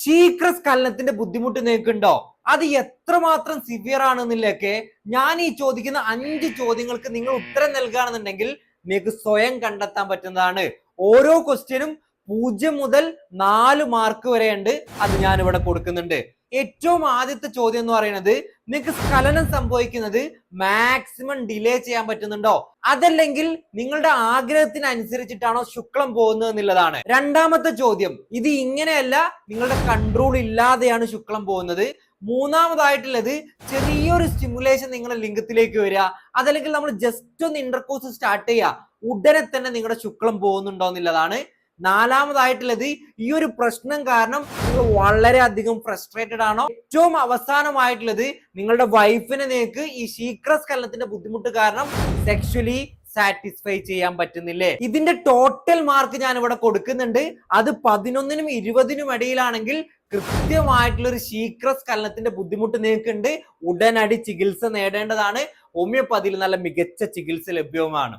ശീഘ്രസ്ഖലനത്തിന്റെ ബുദ്ധിമുട്ട് നിങ്ങൾക്കുണ്ടോ? അത് എത്രമാത്രം സിവിയർ ആണെന്നില്ലൊക്കെ ഞാൻ ഈ ചോദിക്കുന്ന 5 ചോദ്യങ്ങൾക്ക് നിങ്ങൾ ഉത്തരം നൽകുകയാണെന്നുണ്ടെങ്കിൽ നിങ്ങൾക്ക് സ്വയം കണ്ടെത്താൻ പറ്റുന്നതാണ്. ഓരോ ക്വസ്റ്റ്യനും 0 മുതൽ 4 മാർക്ക് വരെ ഉണ്ട്. അത് ഞാൻ ഇവിടെ കൊടുക്കുന്നുണ്ട്. ഏറ്റവും ആദ്യത്തെ ചോദ്യം എന്ന് പറയുന്നത്, നിങ്ങൾക്ക് സ്ഖലനം സംഭവിക്കുന്നത് മാക്സിമം ഡിലേ ചെയ്യാൻ പറ്റുന്നുണ്ടോ, അതല്ലെങ്കിൽ നിങ്ങളുടെ ആഗ്രഹത്തിനനുസരിച്ചിട്ടാണോ ശുക്ലം പോകുന്നത് എന്നുള്ളതാണ്. രണ്ടാമത്തെ ചോദ്യം, ഇത് ഇങ്ങനെയല്ല, നിങ്ങളുടെ കൺട്രോൾ ഇല്ലാതെയാണ് ശുക്ലം പോകുന്നത്. മൂന്നാമതായിട്ടുള്ളത്, ചെറിയൊരു സ്റ്റിമുലേഷൻ നിങ്ങളുടെ ലിംഗത്തിലേക്ക് വരിക, അതല്ലെങ്കിൽ നമ്മൾ ജസ്റ്റ് ഒന്ന് ഇന്റർകോഴ്സ് സ്റ്റാർട്ട് ചെയ്യുക, ഉടനെ തന്നെ നിങ്ങളുടെ ശുക്ലം പോകുന്നുണ്ടോ എന്നുള്ളതാണ്. നാലാമതായിട്ടുള്ളത്, ഈ ഒരു പ്രശ്നം കാരണം നിങ്ങൾ വളരെയധികം ഫ്രസ്ട്രേറ്റഡ് ആണോ. ഏറ്റവും അവസാനമായിട്ടുള്ളത്, നിങ്ങളുടെ വൈഫിനെ നിങ്ങൾക്ക് ഈ ശീഘ്രസ്ഖലനത്തിന്റെ ബുദ്ധിമുട്ട് കാരണം സെക്ഷലി സാറ്റിസ്ഫൈ ചെയ്യാൻ പറ്റുന്നില്ലേ. ഇതിന്റെ ടോട്ടൽ മാർക്ക് ഞാൻ ഇവിടെ കൊടുക്കുന്നുണ്ട്. അത് 11നും 20നും ഇടയിലാണെങ്കിൽ കൃത്യമായിട്ടുള്ള ഒരു ശീഘ്രസ്ഖലനത്തിന്റെ ബുദ്ധിമുട്ട് നിങ്ങൾക്കുണ്ട്, ഉടനടി ചികിത്സ നേടേണ്ടതാണ്. ഹോമിയോപ്പതിയിൽ നല്ല മികച്ച ചികിത്സ ലഭ്യവുമാണ്.